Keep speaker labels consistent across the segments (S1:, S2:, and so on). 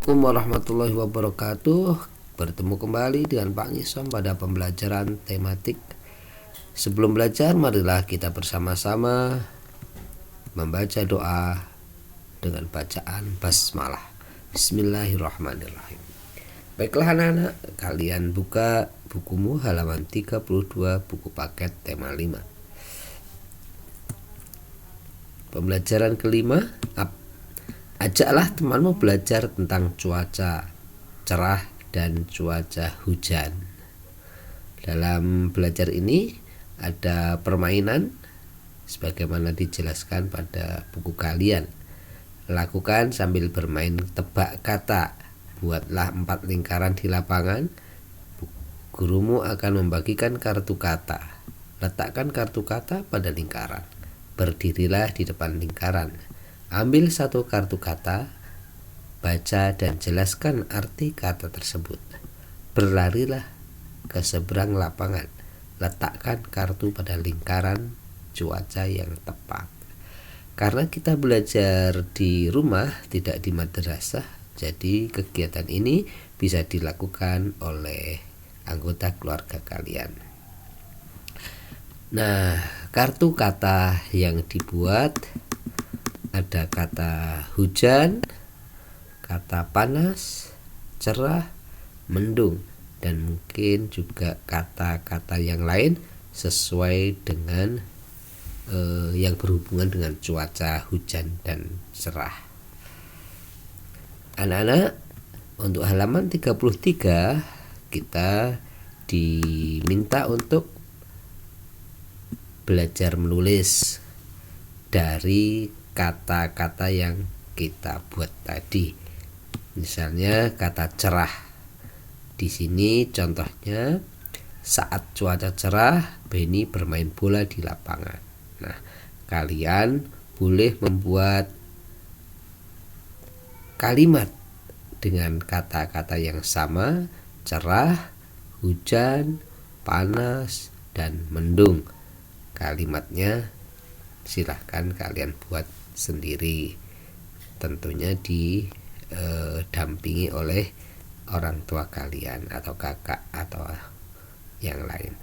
S1: Assalamualaikum warahmatullahi wabarakatuh. Bertemu kembali dengan Pak Ngisom pada pembelajaran tematik. Sebelum belajar, marilah kita bersama-sama membaca doa dengan bacaan basmalah. Bismillahirrahmanirrahim. Baiklah anak-anak, kalian buka bukumu halaman 32, buku paket tema 5. Pembelajaran kelima, ajaklah temanmu belajar tentang cuaca cerah dan cuaca hujan. Dalam belajar ini ada permainan sebagaimana dijelaskan pada buku kalian. Lakukan sambil bermain tebak kata. Buatlah 4 lingkaran di lapangan. Gurumu akan membagikan kartu kata. Letakkan kartu kata pada lingkaran. Berdirilah di depan lingkaran. Ambil satu kartu kata, baca dan jelaskan arti kata tersebut. Berlarilah ke seberang lapangan. Letakkan kartu pada lingkaran cuaca yang tepat. Karena kita belajar di rumah, tidak di madrasah, jadi kegiatan ini bisa dilakukan oleh anggota keluarga kalian. Nah, kartu kata yang dibuat ada kata hujan, kata panas, cerah, mendung, dan mungkin juga kata-kata yang lain sesuai dengan yang berhubungan dengan cuaca hujan dan cerah. Anak-anak, untuk halaman 33 kita diminta untuk belajar menulis dari kata-kata yang kita buat tadi. Misalnya kata cerah. Di sini contohnya, saat cuaca cerah, Benny bermain bola di lapangan. Nah, kalian boleh membuat kalimat dengan kata-kata yang sama, cerah, hujan, panas, dan mendung. Kalimatnya silahkan kalian buat sendiri, tentunya didampingi oleh orang tua kalian atau kakak atau yang lain.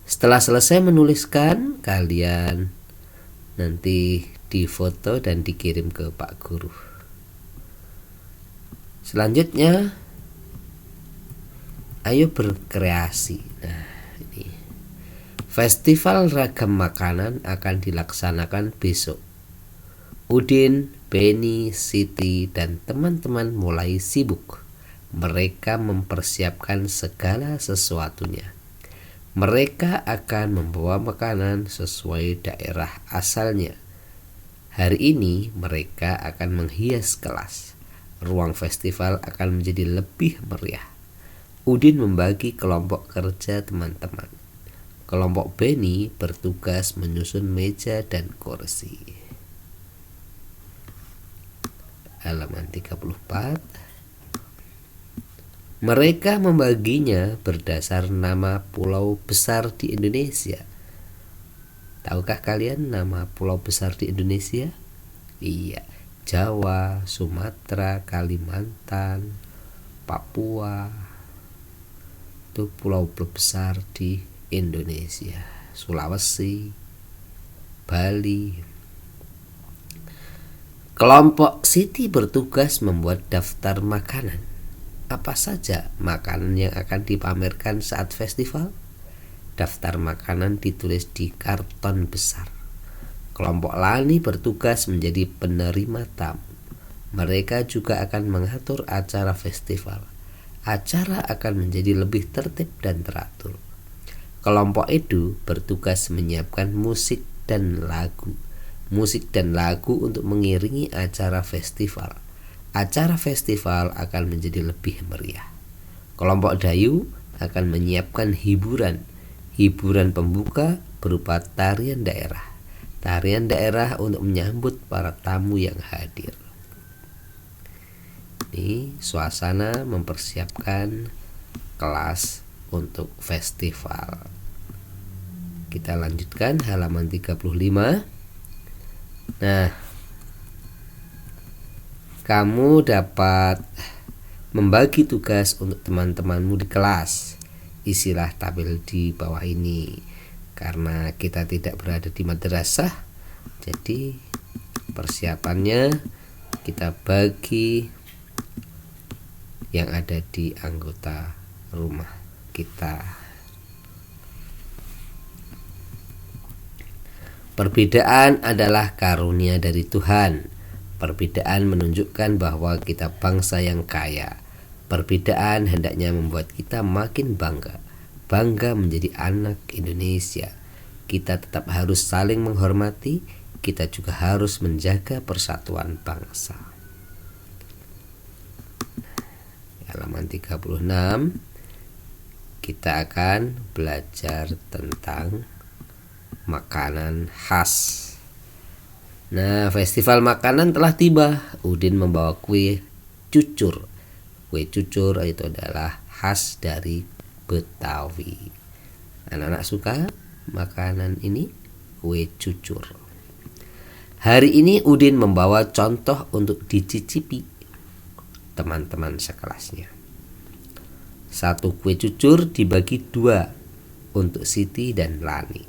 S1: Setelah selesai menuliskan, kalian nanti difoto dan dikirim ke Pak Guru. Selanjutnya, ayo berkreasi. Nah, ini festival ragam makanan akan dilaksanakan besok. Udin, Benny, Siti, dan teman-teman mulai sibuk. Mereka mempersiapkan segala sesuatunya. Mereka akan membawa makanan sesuai daerah asalnya. Hari ini mereka akan menghias kelas. Ruang festival akan menjadi lebih meriah. Udin membagi kelompok kerja teman-teman. Kelompok Benny bertugas menyusun meja dan kursi. Halaman 34. Mereka membaginya berdasar nama pulau besar di Indonesia. Tahukah kalian nama pulau besar di Indonesia? Iya, Jawa, Sumatera, Kalimantan, Papua. Itu pulau-pulau besar di Indonesia. Sulawesi, Bali. Kelompok Siti bertugas membuat daftar makanan. Apa saja makanan yang akan dipamerkan saat festival? Daftar makanan ditulis di karton besar. Kelompok Lani bertugas menjadi penerima tamu. Mereka juga akan mengatur acara festival. Acara akan menjadi lebih tertib dan teratur. Kelompok Edu bertugas menyiapkan musik dan lagu. Musik dan lagu untuk mengiringi acara festival. Acara festival akan menjadi lebih meriah. Kelompok Dayu akan menyiapkan hiburan. Hiburan pembuka berupa tarian daerah. Tarian daerah untuk menyambut para tamu yang hadir. Ini suasana mempersiapkan kelas untuk festival. Kita lanjutkan halaman 35. Nah, kamu dapat membagi tugas untuk teman-temanmu di kelas. Isilah tabel di bawah ini. Karena kita tidak berada di madrasah, jadi persiapannya kita bagi yang ada di anggota rumah kita. Perbedaan adalah karunia dari Tuhan. Perbedaan menunjukkan bahwa kita bangsa yang kaya. Perbedaan hendaknya membuat kita makin bangga menjadi anak Indonesia. Kita tetap harus saling menghormati. Kita juga harus menjaga persatuan bangsa. Halaman 36 kita akan belajar tentang makanan khas. Nah, festival makanan telah tiba. Udin membawa kue cucur. Kue cucur itu adalah khas dari Betawi. Anak-anak suka makanan ini, kue cucur. Hari ini Udin membawa contoh untuk dicicipi teman-teman sekelasnya. Satu kue cucur dibagi 2 untuk Siti dan Lani.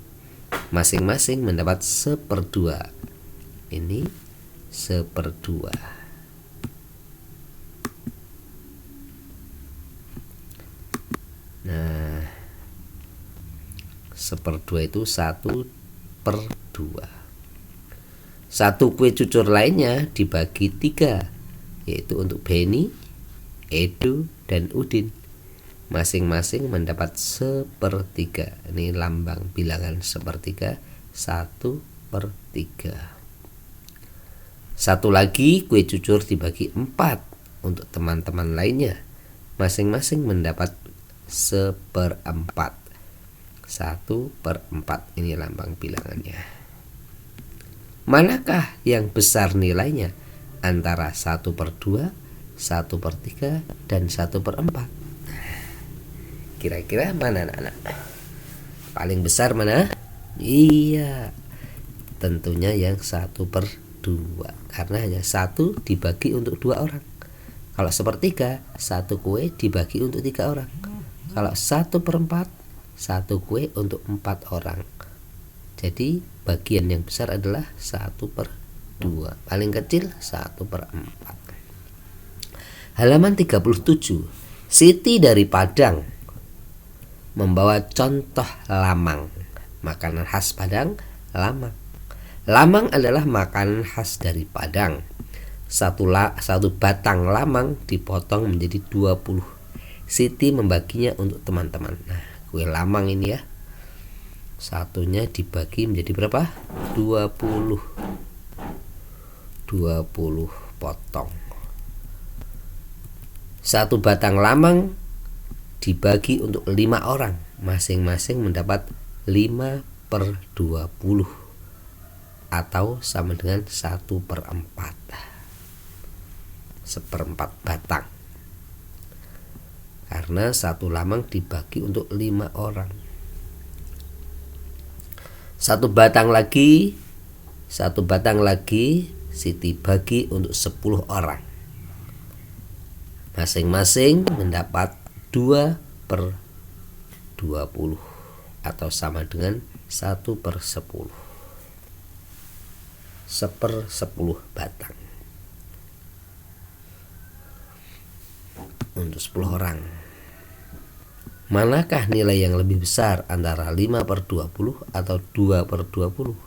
S1: Masing-masing mendapat 1/2. Ini 1/2. Nah, 1/2 itu 1/2. Satu kue cucur lainnya dibagi 3, yaitu untuk Beni, Edo, dan Udin. Masing-masing mendapat 1/3. Ini lambang bilangan 1/3, 1/3. Satu lagi kue cucur dibagi 4 untuk teman-teman lainnya. Masing-masing mendapat 1/4. 1/4 ini lambang bilangannya. Manakah yang besar nilainya antara 1/2, 1/3, dan 1/4? Kira-kira mana anak-anak? Paling besar mana? Iya, tentunya yang 1/2, karena hanya 1 dibagi untuk 2 orang. Kalau 1/3, 1 kue dibagi untuk 3 orang. Kalau 1/4, 1 kue untuk 4 orang. Jadi bagian yang besar adalah 1/2. Paling kecil 1/4. Halaman 37. Siti dari Padang membawa contoh lamang. Makanan khas Padang, lamang. Lamang adalah makanan khas dari Padang. Satu batang lamang dipotong menjadi 20. Siti membaginya untuk teman-teman. Nah, kue lamang ini ya, satunya dibagi menjadi berapa? 20 potong. Satu batang lamang dibagi untuk 5 orang. Masing-masing mendapat 5/20, atau sama dengan 1/4. 1/4 batang. Karena satu lamang dibagi untuk 5 orang. Satu batang lagi Siti bagi untuk 10 orang. Masing-masing mendapat 2/20, atau sama dengan 1/10. 1/10 batang untuk 10 orang. Manakah nilai yang lebih besar antara 5/20 atau 2/20?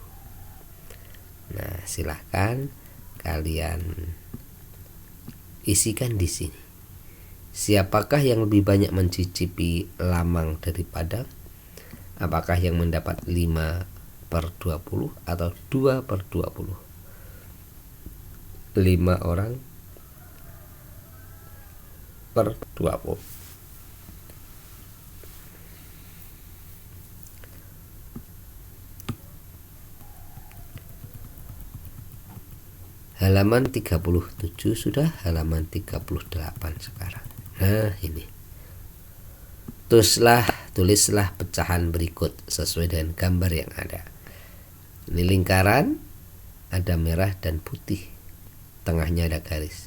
S1: Nah, silahkan kalian isikan di sini. Siapakah yang lebih banyak mencicipi lamang dari Padang? Apakah yang mendapat 5/20 atau 2/20? 5 orang per 20. Halaman 37 sudah, halaman 38 sekarang. Nah, ini. Tulislah pecahan berikut sesuai dengan gambar yang ada. Ini lingkaran, ada merah dan putih. Tengahnya ada garis.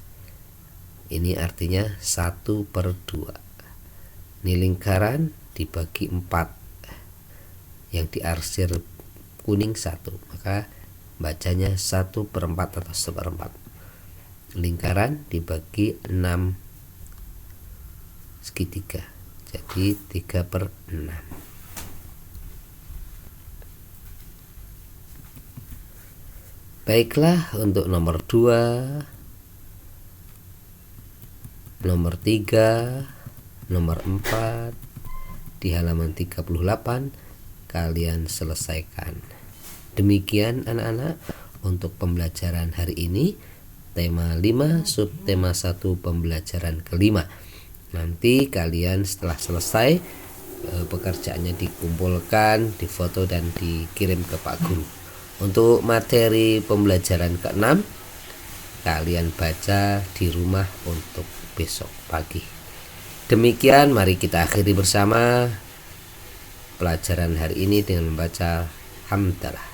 S1: Ini artinya 1/2. Ini lingkaran dibagi 4, yang diarsir kuning 1, maka bacanya 1/4 atau 1/4. Lingkaran dibagi 6 segitiga, jadi 3/6. Baiklah, untuk nomor 2, nomor 3, nomor 4 di halaman 38 kalian selesaikan. Demikian anak-anak untuk pembelajaran hari ini, tema 5 subtema 1 pembelajaran kelima. Nanti kalian setelah selesai pekerjaannya dikumpulkan, difoto dan dikirim ke Pak Guru. Untuk materi pembelajaran ke-6 kalian baca di rumah untuk besok pagi. Demikian, mari kita akhiri bersama pelajaran hari ini dengan membaca hamdalah.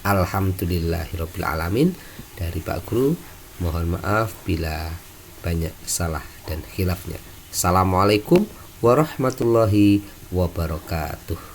S1: Alhamdulillahirabbil alamin dari Pak Guru. Mohon maaf bila banyak salah dan khilafnya. Assalamualaikum warahmatullahi wabarakatuh.